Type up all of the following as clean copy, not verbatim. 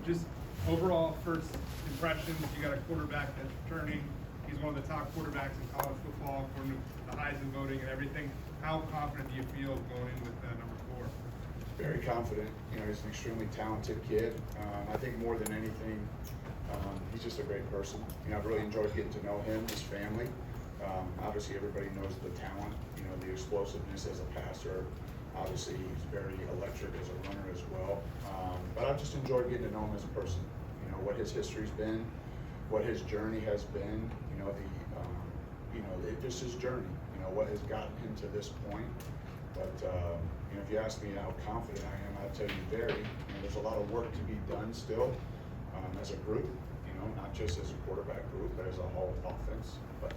Just overall first impressions, you got a quarterback that's returning. He's one of the top quarterbacks in college football according to the Heisman voting and everything. How confident do you feel going in with number 4? Very confident. He's an extremely talented kid. I think more than anything, he's just a great person. I've really enjoyed getting to know him, his family. Obviously, everybody knows the talent, the explosiveness as a passer. Obviously, he's very electric as a runner as well. But I've just enjoyed getting to know him as a person. What his history's been, what his journey has been. Just his journey. What has gotten him to this point. But if you ask me how confident I am, I'll tell you very. There's a lot of work to be done still as a group. Not just as a quarterback group, but as a whole offense. But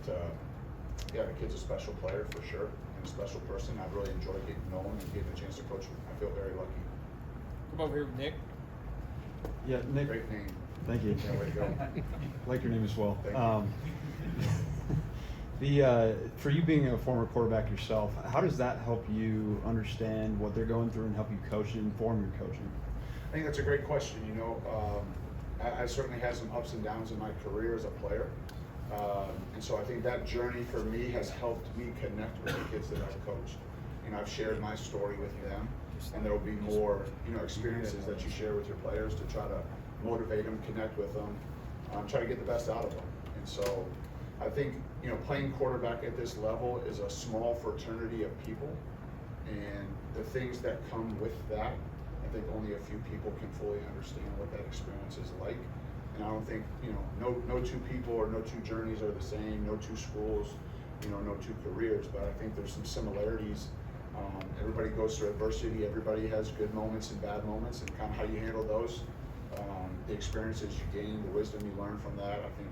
yeah, the kid's a special player for sure, and a special person. I've really enjoyed getting to know him and getting a chance to coach him. I feel very lucky. Come over here with Nick. Yeah, Nick. Great name. Thank you. Yeah, way to go. Like your name as well. Thank For you being a former quarterback yourself, how does that help you understand what they're going through and help you coach and inform your coaching? I think that's a great question. I certainly had some ups and downs in my career as a player. And so I think that journey for me has helped me connect with the kids that I've coached. I've shared my story with them, and there will be more, experiences that you share with your players to try to motivate them, connect with them, try to get the best out of them. And so I think, playing quarterback at this level is a small fraternity of people, and the things that come with that, I think only a few people can fully understand what that experience is like. And I don't think, no two people or no two journeys are the same, no two schools, no two careers, but I think there's some similarities. Everybody goes through adversity, everybody has good moments and bad moments, and kind of how you handle those, the experiences you gain, the wisdom you learn from that. I think,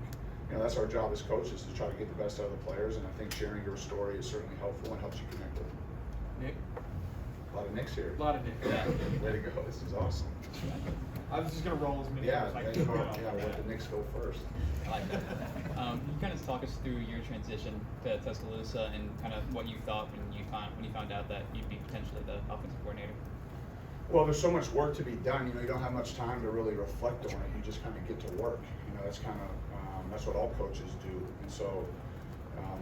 that's our job as coaches, to try to get the best out of the players, and I think sharing your story is certainly helpful and helps you connect with them. Nick. A lot of Nicks here. A lot of Nick. Yeah. Way to go, this is awesome. I was just gonna roll as many as I We'll let the Knicks go first. I like that. Can you kind of talk us through your transition to Tuscaloosa and kind of what you thought when you found out that you'd be potentially the offensive coordinator? Well, there's so much work to be done. You don't have much time to really reflect on it. You just kind of get to work. That's what all coaches do. And so,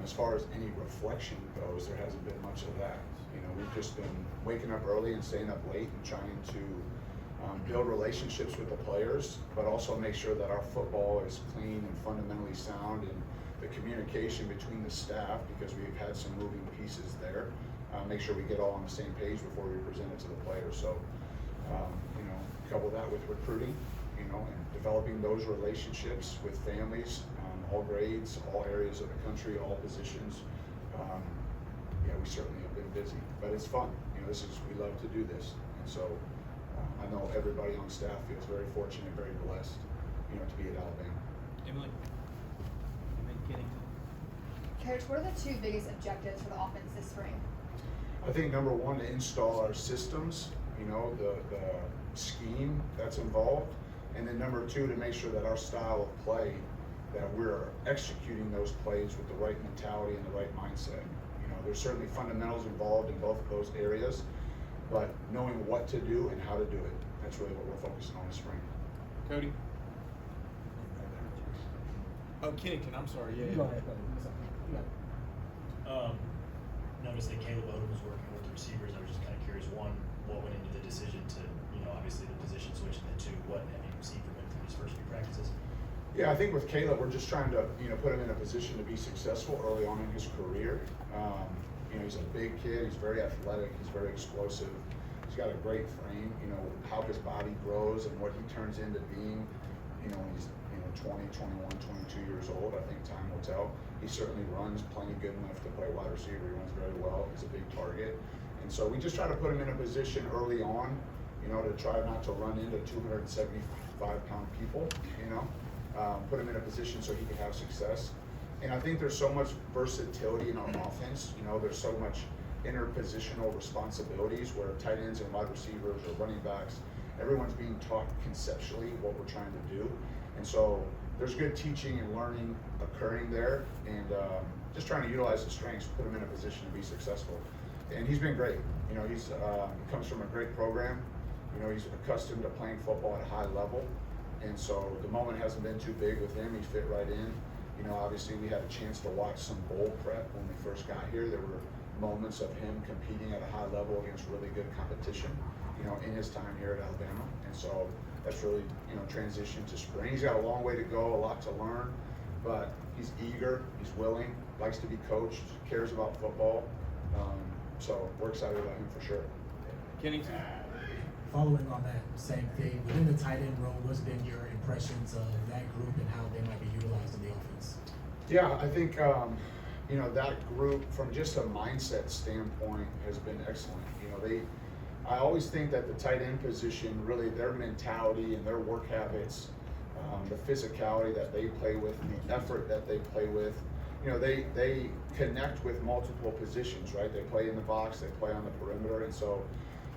as far as any reflection goes, there hasn't been much of that. We've just been waking up early and staying up late and trying to build relationships with the players, but also make sure that our football is clean and fundamentally sound, and the communication between the staff, because we've had some moving pieces there. Make sure we get all on the same page before we present it to the players. So, couple that with recruiting, and developing those relationships with families, all grades, all areas of the country, all positions. We certainly have been busy, but it's fun. We love to do this, and so I know everybody on staff feels very fortunate, very blessed, to be at Alabama. Emily. Coach, what are the 2 biggest objectives for the offense this spring? I think number one, to install our systems, the scheme that's involved, and then number 2, to make sure that our style of play, that we're executing those plays with the right mentality and the right mindset. There's certainly fundamentals involved in both of those areas, but knowing what to do and how to do it, that's really what we're focusing on this spring. Cody. Oh, Kennington, I'm sorry. Yeah. Noticed that Caleb Odom was working with the receivers. I was just kind of curious, one, what went into the decision to, obviously the position switch, and then 2, what have you seen from him through his first few practices? Yeah, I think with Caleb, we're just trying to, put him in a position to be successful early on in his career. He's a big kid. He's very athletic. He's very explosive. He's got a great frame. How his body grows and what he turns into being, when he's 20, 21, 22 years old. I think time will tell. He certainly runs plenty good enough to play wide receiver. He runs very well. He's a big target. And so we just try to put him in a position early on, to try not to run into 275-pound people, put him in a position so he can have success. And I think there's so much versatility in our offense. There's so much interpositional responsibilities where tight ends and wide receivers or running backs, everyone's being taught conceptually what we're trying to do. And so there's good teaching and learning occurring there, and just trying to utilize his strengths, put him in a position to be successful. And he's been great. He comes from a great program. You know, he's accustomed to playing football at a high level, and so the moment hasn't been too big with him. He's fit right in. You know, obviously we had a chance to watch some bowl prep when we first got here. There were moments of him competing at a high level against really good competition, you know, in his time here at Alabama. And so that's really, you know, transitioned to spring. He's got a long way to go, a lot to learn, but he's eager, he's willing, likes to be coached, cares about football. So we're excited about him for sure. Kennington. Following on that same thing, within the tight end room, what's been your impressions of that group and how they might be utilized in the offense? Yeah, I think, you know, that group from just a mindset standpoint has been excellent. You know, I always think that the tight end position, really their mentality and their work habits, the physicality that they play with, the effort that they play with, you know, they connect with multiple positions, right? They play in the box, they play on the perimeter, and so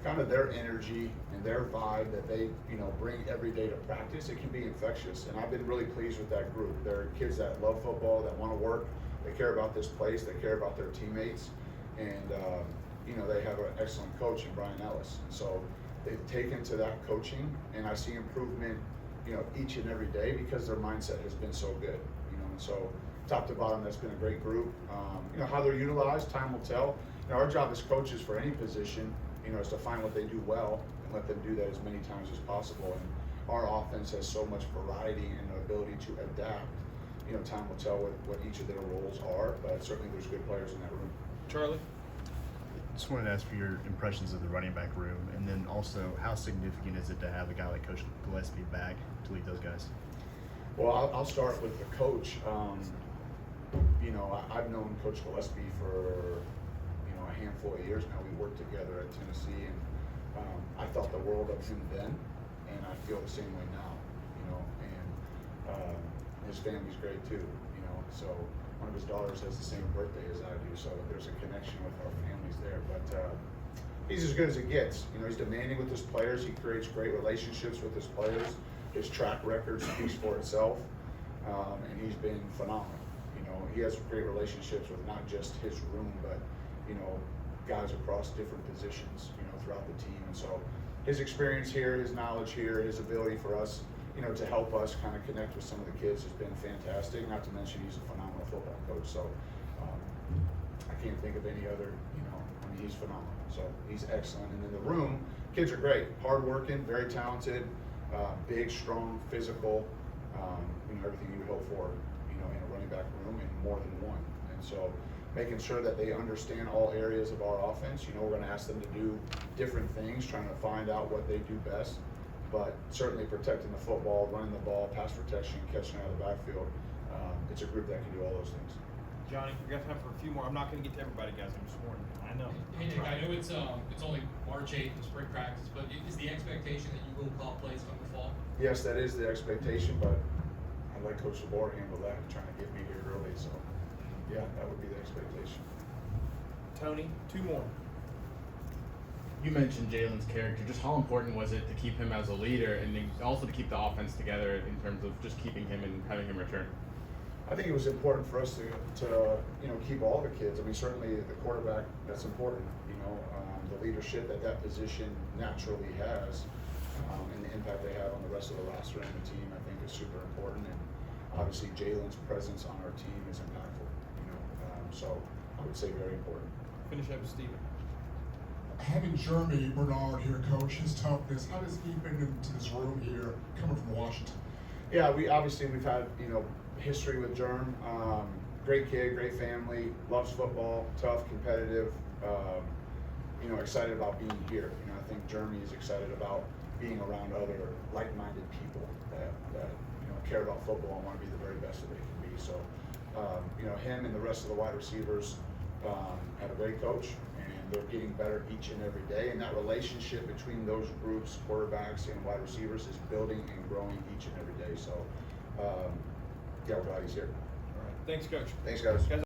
kind of their energy and their vibe that they, you know, bring every day to practice, it can be infectious. And I've been really pleased with that group. They're kids that love football, that want to work, they care about this place, they care about their teammates, and you know, they have an excellent coach in Brian Ellis. So they've taken to that coaching, and I see improvement, you know, each and every day because their mindset has been so good, you know. And so top to bottom, that's been a great group. You know, how they're utilized, time will tell. You know, our job as coaches for any position, you know, is to find what they do well and let them do that as many times as possible. And our offense has so much variety and the ability to adapt. You know, time will tell what each of their roles are, but certainly there's good players in that room. Charlie. Just wanted to ask for your impressions of the running back room, and then also how significant is it to have a guy like Coach Gillespie back to lead those guys? Well, I'll start with the coach. You know, I've known Coach Gillespie for, you know, a handful of years now. We worked together at Tennessee, and I thought the world of him then, and I feel the same way now. You know, and his family's great too. You know, so one of his daughters has the same birthday as I do, so there's a connection with our families there. But he's as good as it gets. You know, he's demanding with his players. He creates great relationships with his players. His track record speaks for itself, and he's been phenomenal. You know, he has great relationships with not just his room, but, you know, guys across different positions, you know, throughout the team. And so his experience here, his knowledge here, his ability for us, you know, to help us kind of connect with some of the kids has been fantastic. Not to mention he's a phenomenal football coach. So I can't think of any other, you know, I mean, he's phenomenal. So he's excellent. And in the room, kids are great, hardworking, very talented, big, strong, physical, you know, everything you would hope for, you know, in a running back room, and more than one. And so making sure that they understand all areas of our offense. You know, we're going to ask them to do different things, trying to find out what they do best, but certainly protecting the football, running the ball, pass protection, catching out of the backfield. It's a group that can do all those things. Johnny, we got time for a few more. I'm not going to get to everybody, guys. I'm just warning. I know. Hey Nick, I know it's only March 8th in spring practice, but is the expectation that you will call plays come the fall? Yes, that is the expectation, but I'd like Coach DeBoer to handle that and trying to get me here early. So, yeah, that would be the expectation. Tony, two more. You mentioned Jalen's character. Just how important was it to keep him as a leader, and then also to keep the offense together in terms of just keeping him and having him return? I think it was important for us to you know, keep all the kids. I mean, certainly the quarterback, that's important. You know, the leadership that position naturally has, and the impact they have on the rest of the roster and the team, I think is super important. And obviously Jalen's presence on our team is impactful. You know, so I would say very important. Finish up with Steven. Having Jeremy Bernard here, coach, his toughness, how does he fit into this room here, coming from Washington? Yeah, we've had, you know, history with Jerm. Great kid, great family, loves football, tough, competitive. You know, excited about being here. You know, I think Jeremy is excited about being around other like-minded people that you know, care about football and want to be the very best that they can be. So, you know, him and the rest of the wide receivers have a great coach, and they're getting better each and every day. And that relationship between those groups, quarterbacks and wide receivers, is building and growing each and every day. So, yeah, we're glad he's here. All right. Thanks, Coach. Thanks, guys.